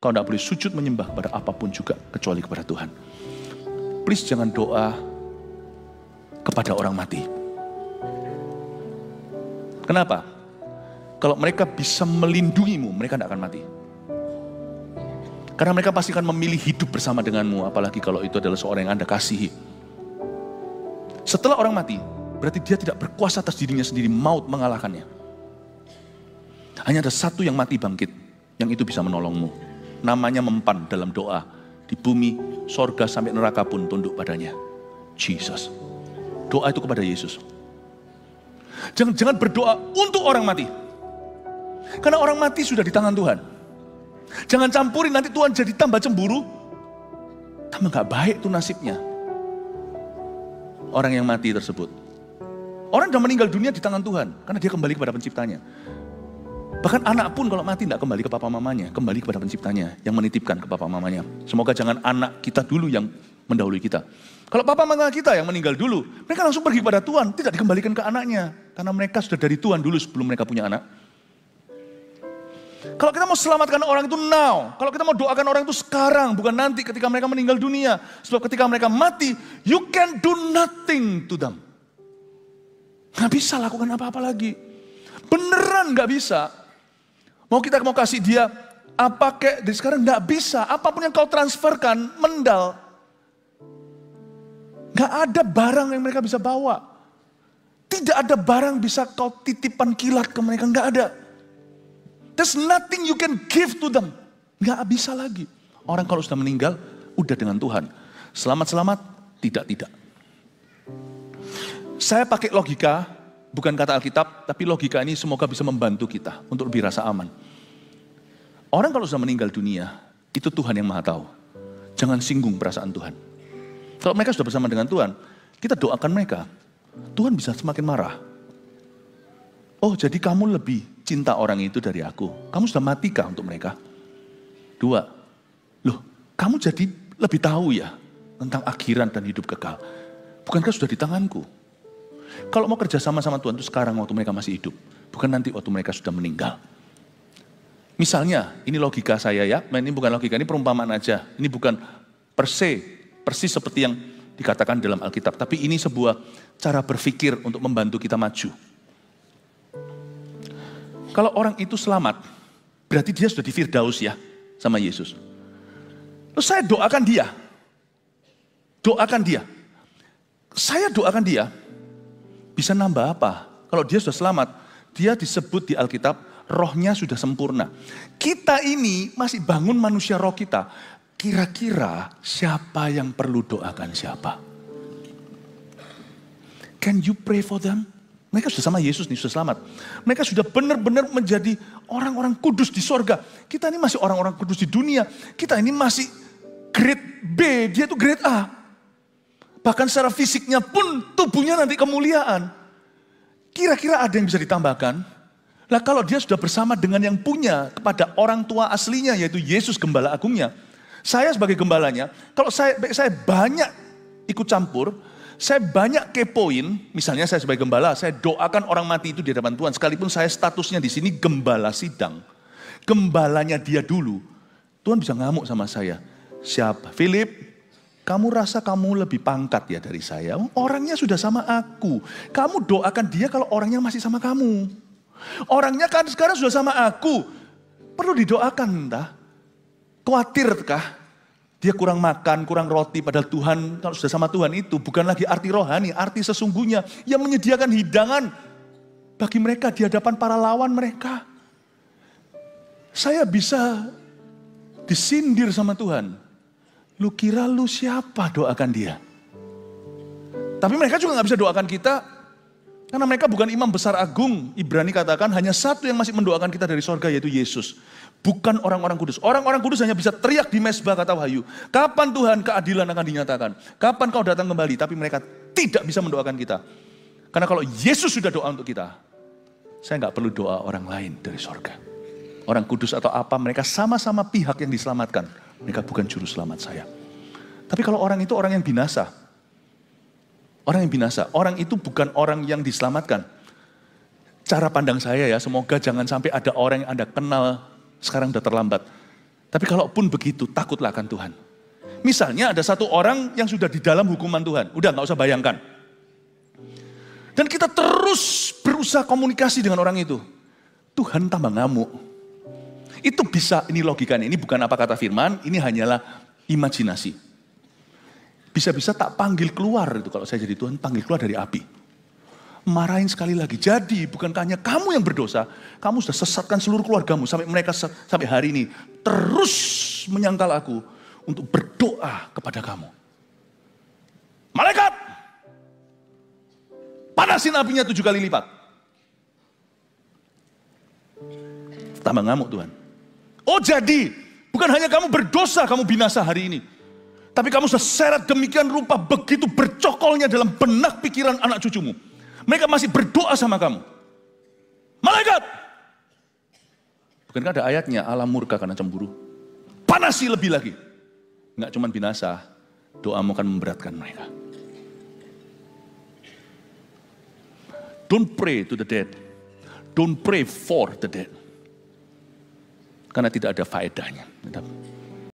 Kau tidak boleh sujud menyembah kepada apapun juga kecuali kepada Tuhan. Please jangan doa kepada orang mati. Kenapa? Kalau mereka bisa melindungimu, mereka tidak akan mati. Karena mereka pasti akan memilih hidup bersama denganmu, apalagi kalau itu adalah seorang yang Anda kasihi. Setelah orang mati, berarti dia tidak berkuasa atas dirinya sendiri, maut mengalahkannya. Hanya ada satu yang mati bangkit, yang itu bisa menolongmu. Namanya mempan dalam doa. Di bumi, sorga sampai neraka pun tunduk padanya. Jesus. Doa itu kepada Yesus. Jangan berdoa untuk orang mati. Karena orang mati sudah di tangan Tuhan. Jangan campurin nanti Tuhan jadi tambah cemburu. Tambah gak baik tuh nasibnya. Orang yang mati tersebut. Orang sudah meninggal dunia di tangan Tuhan. Karena dia kembali kepada penciptanya. Bahkan anak pun kalau mati tidak kembali ke papa mamanya. Kembali kepada penciptanya yang menitipkan ke papa mamanya. Semoga jangan anak kita dulu yang mendahului kita. Kalau papa mama kita yang meninggal dulu. Mereka langsung pergi kepada Tuhan. Tidak dikembalikan ke anaknya. Karena mereka sudah dari Tuhan dulu sebelum mereka punya anak. Kalau kita mau selamatkan orang itu now. Kalau kita mau doakan orang itu sekarang. Bukan nanti ketika mereka meninggal dunia. Sebab ketika mereka mati. You can do nothing to them. Gak bisa lakukan apa-apa lagi. Beneran gak bisa. Mau kita mau kasih dia apa kayak dari sekarang gak bisa. Apapun yang kau transferkan mendal. Gak ada barang yang mereka bisa bawa. Tidak ada barang bisa kau titipan kilat ke mereka. Gak ada. There's nothing you can give to them. Gak bisa lagi. Orang kalau sudah meninggal, udah dengan Tuhan. Selamat-selamat, tidak. Saya pakai logika, bukan kata Alkitab, tapi logika ini semoga bisa membantu kita untuk lebih rasa aman. Orang kalau sudah meninggal dunia, itu Tuhan yang maha tahu. Jangan singgung perasaan Tuhan. Kalau mereka sudah bersama dengan Tuhan, kita doakan mereka. Tuhan bisa semakin marah. Oh, jadi kamu lebih cinta orang itu dari aku. Kamu sudah matikah untuk mereka? 2. Loh, kamu jadi lebih tahu ya tentang akhirat dan hidup kekal. Bukankah sudah di tanganku? Kalau mau kerja sama-sama Tuhan itu sekarang waktu mereka masih hidup. Bukan nanti waktu mereka sudah meninggal. Misalnya, ini logika saya ya. Ini bukan logika, ini perumpamaan aja. Ini bukan persis seperti yang dikatakan dalam Alkitab. Tapi ini sebuah cara berpikir untuk membantu kita maju. Kalau orang itu selamat, berarti dia sudah di Firdaus ya, sama Yesus. Terus saya doakan dia. Saya doakan dia, bisa nambah apa? Kalau dia sudah selamat, dia disebut di Alkitab, rohnya sudah sempurna. Kita ini masih bangun manusia roh kita. Kira-kira siapa yang perlu doakan siapa? Can you pray for them? Mereka sudah sama Yesus nih, sudah selamat. Mereka sudah benar-benar menjadi orang-orang kudus di sorga. Kita ini masih orang-orang kudus di dunia. Kita ini masih grade B, dia itu grade A. Bahkan secara fisiknya pun tubuhnya nanti kemuliaan. Kira-kira ada yang bisa ditambahkan? Lah kalau dia sudah bersama dengan yang punya kepada orang tua aslinya, yaitu Yesus Gembala Agungnya. Saya sebagai gembalanya, kalau saya banyak ikut campur, saya banyak kepoin, misalnya saya sebagai gembala, saya doakan orang mati itu di hadapan Tuhan. Sekalipun saya statusnya di sini gembala sidang. Gembalanya dia dulu. Tuhan bisa ngamuk sama saya. Siapa? Philip, kamu rasa kamu lebih pangkat ya dari saya? Orangnya sudah sama aku. Kamu doakan dia kalau orangnya masih sama kamu. Orangnya kan sekarang sudah sama aku. Perlu didoakan entah. Khawatirkah? Dia kurang makan, kurang roti, padahal Tuhan, kalau sudah sama Tuhan itu bukan lagi arti rohani, arti sesungguhnya yang menyediakan hidangan bagi mereka di hadapan para lawan mereka. Saya bisa disindir sama Tuhan. Lu kira lu siapa doakan dia? Tapi mereka juga gak bisa doakan kita, karena mereka bukan imam besar agung. Ibrani katakan hanya satu yang masih mendoakan kita dari sorga, yaitu Yesus. Bukan orang-orang kudus. Orang-orang kudus hanya bisa teriak di mezbah kata Wahyu. Kapan Tuhan keadilan akan dinyatakan? Kapan kau datang kembali? Tapi mereka tidak bisa mendoakan kita. Karena kalau Yesus sudah doa untuk kita, saya gak perlu doa orang lain dari sorga. Orang kudus atau apa, mereka sama-sama pihak yang diselamatkan. Mereka bukan juru selamat saya. Tapi kalau orang itu orang yang binasa. Orang yang binasa. Orang itu bukan orang yang diselamatkan. Cara pandang saya ya, semoga jangan sampai ada orang yang Anda kenal sekarang udah terlambat. Tapi kalaupun begitu, takutlah akan Tuhan. Misalnya ada satu orang yang sudah di dalam hukuman Tuhan. Udah gak usah bayangkan. Dan kita terus berusaha komunikasi dengan orang itu. Tuhan tambah ngamuk. Itu bisa, ini logikanya, ini bukan apa kata firman, ini hanyalah imajinasi. Bisa-bisa tak panggil keluar itu kalau saya jadi Tuhan, panggil keluar dari api. Marahin sekali lagi. Jadi bukankah hanya kamu yang berdosa, kamu sudah sesatkan seluruh keluargamu sampai mereka sampai hari ini terus menyangkal aku untuk berdoa kepada kamu. Malaikat, panasin apinya 7 kali lipat. Tambah ngamuk Tuhan. Oh jadi, bukan hanya kamu berdosa, kamu binasa hari ini. Tapi kamu sudah seret demikian rupa begitu bercokolnya dalam benak pikiran anak cucumu. Mereka masih berdoa sama kamu. Malaikat! Bukankah ada ayatnya, Allah murka karena cemburu. Panasi lebih lagi. Enggak cuma binasa, doamu akan memberatkan mereka. Don't pray to the dead. Don't pray for the dead. Karena tidak ada faedahnya.